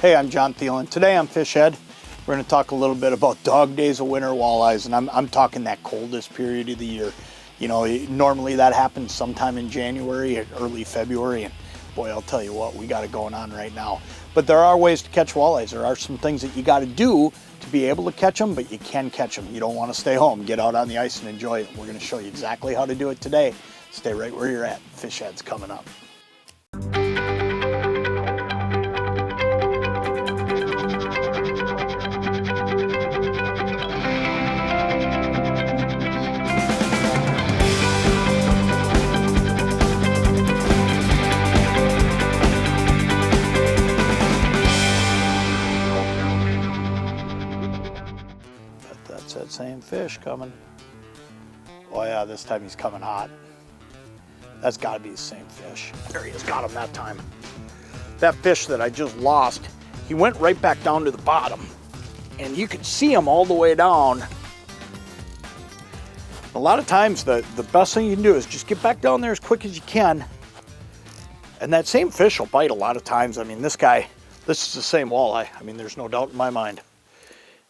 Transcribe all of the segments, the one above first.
Hey, I'm Jon Thelen. Today on Fish Head, we're going to talk a little bit about dog days of winter walleyes, and I'm talking that coldest period of the year. You know, normally that happens sometime in January, early February, and boy, I'll tell you what, we got it going on right now. But there are ways to catch walleyes. There are some things that you got to do to be able to catch them, but you can catch them. You don't want to stay home. Get out on the ice and enjoy it. We're going to show you exactly how to do it today. Stay right where you're at. Fish Head's coming up. That's that same fish coming. Oh yeah, this time he's coming hot. That's got to be the same fish. There he is, got him that time. That fish that I just lost, he went right back down to the bottom. And you can see him all the way down. A lot of times the best thing you can do is just get back down there as quick as you can. And that same fish will bite a lot of times. I mean, this is the same walleye. I mean, there's no doubt in my mind.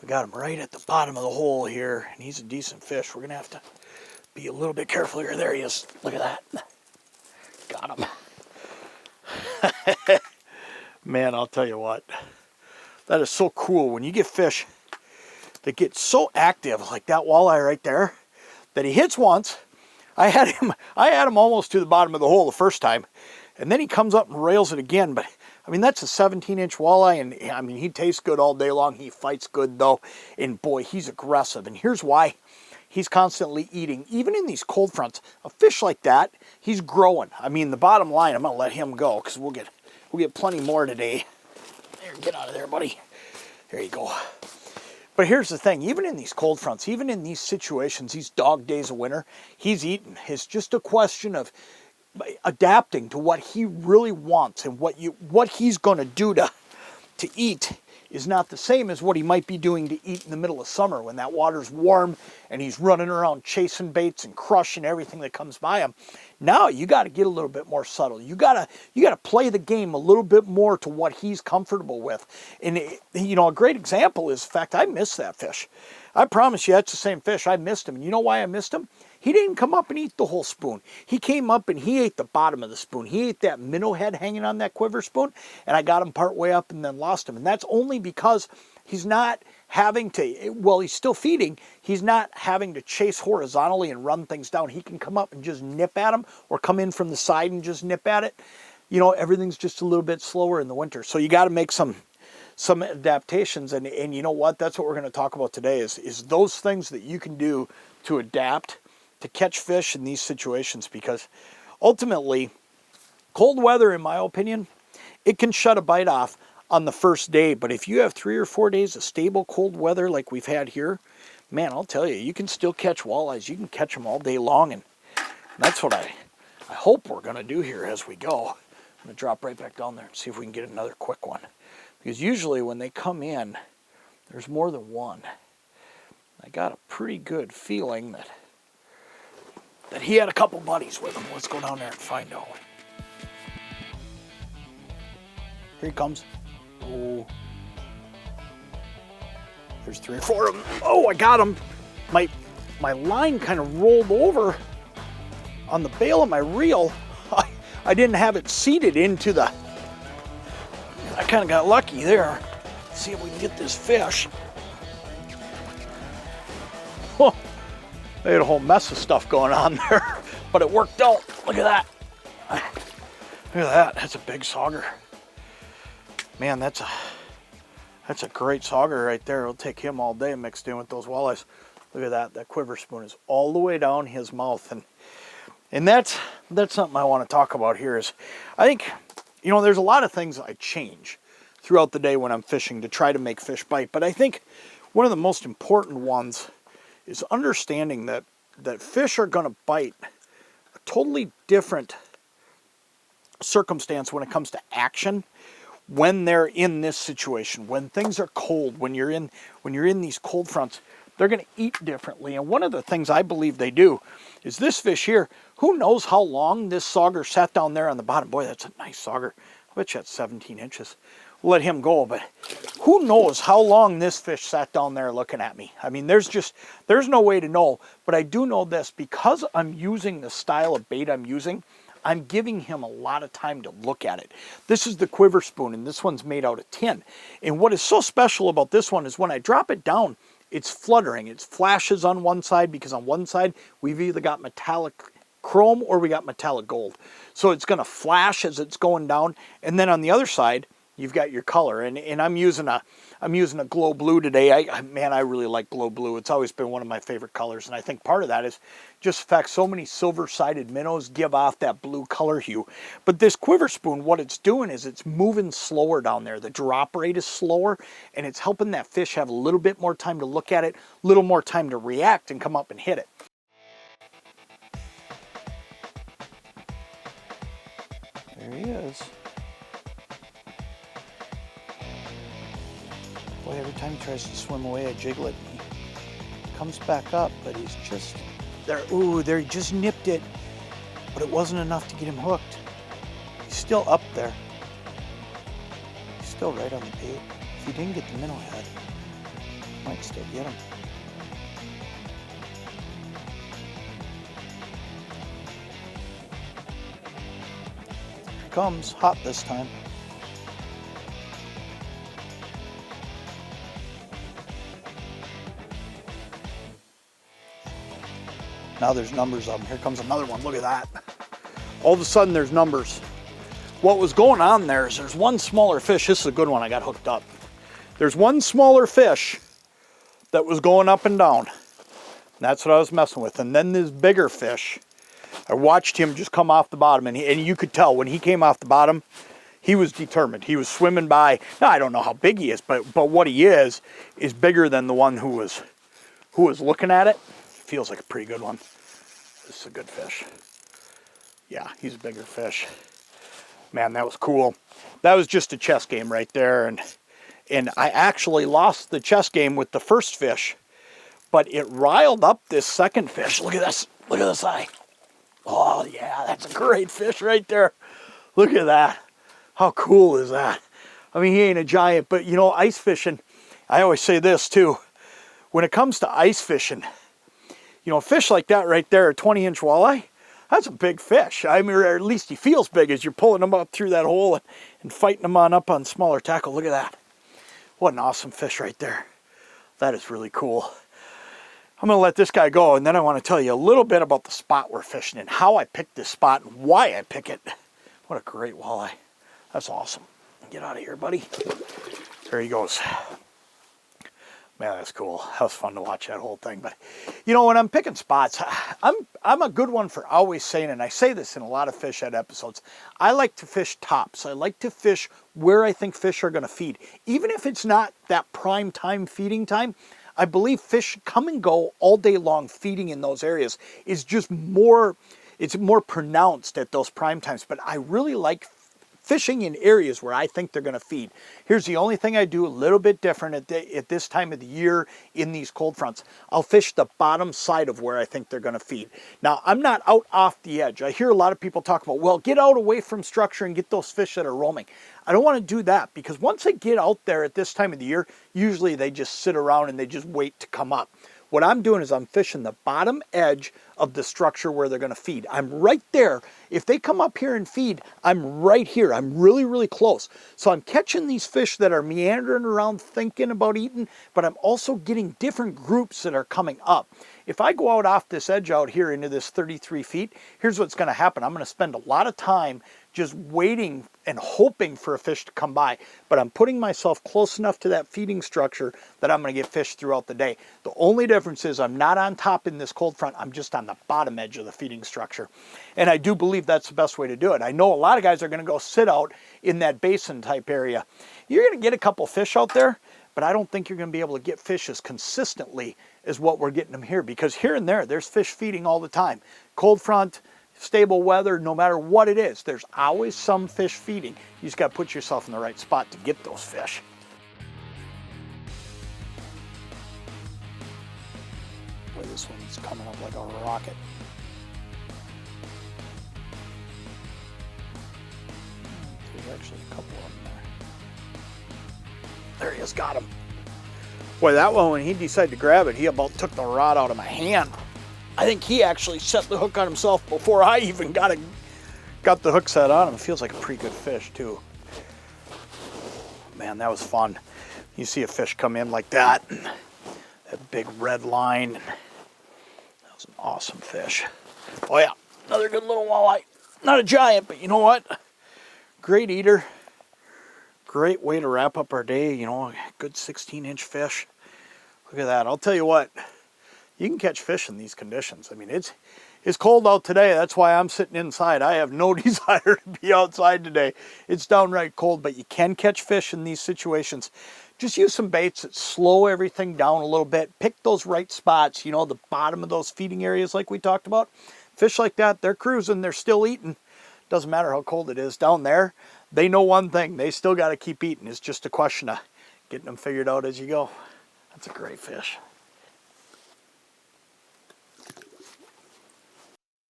We got him right at the bottom of the hole here, and he's a decent fish. We're gonna have to be a little bit careful here. There he is. Look at that. Got him. Man, I'll tell you what. That is so cool when you get fish that get so active, like that walleye right there, that he hits once. I had him almost to the bottom of the hole the first time, and then he comes up and rails it again. But I mean, that's a 17-inch walleye, and I mean, he tastes good all day long. He fights good though, and boy, he's aggressive. And here's why. He's constantly eating. Even in these cold fronts, a fish like that, he's growing. I mean, the bottom line, I'm gonna let him go because we'll get plenty more today. There, get out of there, buddy. There you go. But here's the thing, even in these cold fronts, even in these situations, these dog days of winter, he's eating. It's just a question of adapting to what he really wants, and what he's gonna do to eat is not the same as what he might be doing to eat in the middle of summer when that water's warm and he's running around chasing baits and crushing everything that comes by him. Now you got to get a little bit more subtle. You got to play the game a little bit more to what he's comfortable with. And you know, a great example is, in fact, I missed that fish. I promise you, that's the same fish. I missed him. And you know why I missed him? He didn't come up and eat the whole spoon. He came up and he ate the bottom of the spoon. He ate that minnow head hanging on that quiver spoon, and I got him part way up and then lost him. And that's only because he's not having to, well, he's still feeding. He's not having to chase horizontally and run things down. He can come up and just nip at them, or come in from the side and just nip at it. You know, everything's just a little bit slower in the winter. So you got to make some adaptations. And you know what? That's what we're going to talk about today is those things that you can do to adapt to catch fish in these situations, because ultimately cold weather, in my opinion, it can shut a bite off on the first day. But if you have 3 or 4 days of stable cold weather like we've had here, man, I'll tell you, you can still catch walleyes. You can catch them all day long, and that's what I hope we're going to do here as we go. I'm going to drop right back down there and see if we can get another quick one, because usually when they come in, there's more than one. I got a pretty good feeling that he had a couple buddies with him. Let's go down there and find out. Here he comes. Oh, there's 3 or 4 of them. Oh, I got him. My line kind of rolled over on the bail of my reel. I didn't have it seated into the... I kind of got lucky there. Let's see if we can get this fish. Oh, they had a whole mess of stuff going on there, but it worked out. Look at that. Look at that. That's a big sauger. Man, that's a great sauger right there. It'll take him all day mixed in with those walleyes. Look at that. That quiver spoon is all the way down his mouth, and that's something I want to talk about here. Is I think, you know, there's a lot of things I change throughout the day when I'm fishing to try to make fish bite, but I think one of the most important ones is understanding that fish are going to bite a totally different circumstance when it comes to action when they're in this situation. When things are cold, when you're in these cold fronts, they're going to eat differently. And one of the things I believe they do is this fish here, who knows how long this sauger sat down there on the bottom. Boy, that's a nice sauger. I bet you that's 17 inches. let him go. But who knows how long this fish sat down there looking at me. I mean, there's no way to know. But I do know this, because I'm using the style of bait I'm using, I'm giving him a lot of time to look at it. This is the quiver spoon, and this one's made out of tin. And what is so special about this one is when I drop it down, it's fluttering. It flashes on one side, because on one side we've either got metallic chrome or we got metallic gold. So it's going to flash as it's going down, and then on the other side you've got your color. And I'm using a glow blue today. Man, I really like glow blue. It's always been one of my favorite colors, and I think part of that is just the fact so many silver-sided minnows give off that blue color hue. But this quiver spoon, what it's doing is it's moving slower down there. The drop rate is slower, and it's helping that fish have a little bit more time to look at it, a little more time to react and come up and hit it. There he is. Boy, every time he tries to swim away, I jiggle it, and he comes back up, but he's just there. Ooh, there, he just nipped it, but it wasn't enough to get him hooked. He's still up there. He's still right on the bait. If he didn't get the minnow head, might still get him. Here he comes, hot this time. Now there's numbers of them. Here comes another one. Look at that. All of a sudden there's numbers. What was going on there is there's one smaller fish. This is a good one. I got hooked up. There's one smaller fish that was going up and down. And that's what I was messing with. And then this bigger fish, I watched him just come off the bottom. And you could tell when he came off the bottom, he was determined. He was swimming by. Now, I don't know how big he is, but what he is bigger than the one who was looking at it. Feels like a pretty good one. This is a good fish. Yeah, he's a bigger fish. Man, that was cool. That was just a chess game right there. And I actually lost the chess game with the first fish, but it riled up this second fish. Look at this. Look at this eye. Oh, yeah, that's a great fish right there. Look at that. How cool is that? I mean, he ain't a giant, but you know, ice fishing, I always say this too. When it comes to ice fishing, you know, a fish like that right there, a 20-inch walleye, that's a big fish. I mean, or at least he feels big as you're pulling him up through that hole and fighting him on up on smaller tackle. Look at that. What an awesome fish right there. That is really cool. I'm going to let this guy go, and then I want to tell you a little bit about the spot we're fishing and how I picked this spot and why I pick it. What a great walleye. That's awesome. Get out of here, buddy. There he goes. Man, that's cool. That was fun to watch that whole thing. But, you know, when I'm picking spots, I'm a good one for always saying, and I say this in a lot of fish head episodes, I like to fish tops. I like to fish where I think fish are going to feed. Even if it's not that prime time feeding time, I believe fish come and go all day long feeding in those areas is just more, it's more pronounced at those prime times. But I really like fishing in areas where I think they're going to feed. Here's the only thing I do a little bit different at this time of the year in these cold fronts. I'll fish the bottom side of where I think they're going to feed. Now, I'm not out off the edge. I hear a lot of people talk about, well, get out away from structure and get those fish that are roaming. I don't want to do that because once they get out there at this time of the year, usually they just sit around and they just wait to come up. What I'm doing is I'm fishing the bottom edge of the structure where they're going to feed. I'm right there. If they come up here and feed, I'm right here. I'm really, really close. So I'm catching these fish that are meandering around thinking about eating, but I'm also getting different groups that are coming up. If I go out off this edge out here into this 33 feet, here's what's going to happen. I'm going to spend a lot of time just waiting and hoping for a fish to come by, but I'm putting myself close enough to that feeding structure that I'm going to get fish throughout the day. The only difference is I'm not on top in this cold front. I'm just on the bottom edge of the feeding structure. And I do believe that's the best way to do it. I know a lot of guys are going to go sit out in that basin type area. You're going to get a couple fish out there, but I don't think you're going to be able to get fish as consistently as what we're getting them here, because here and there's fish feeding all the time. Cold front, stable weather, no matter what it is, there's always some fish feeding. You just got to put yourself in the right spot to get those fish. Boy, this one's coming up like a rocket. There's actually a couple of them there. There he is, got him. Boy, that one, when he decided to grab it, he about took the rod out of my hand. I think he actually set the hook on himself before I even got the hook set on him. It feels like a pretty good fish too. Man, that was fun. You see a fish come in like that, that big red line. That was an awesome fish. Oh yeah, another good little walleye. Not a giant, but you know what? Great eater. Great way to wrap up our day, you know, a good 16-inch fish. Look at that. I'll tell you what, you can catch fish in these conditions. I mean, it's cold out today. That's why I'm sitting inside. I have no desire to be outside today. It's downright cold, but you can catch fish in these situations. Just use some baits that slow everything down a little bit. Pick those right spots, you know, the bottom of those feeding areas like we talked about. Fish like that, they're cruising, they're still eating. Doesn't matter how cold it is down there. They know one thing, they still got to keep eating. It's just a question of getting them figured out as you go. That's a great fish.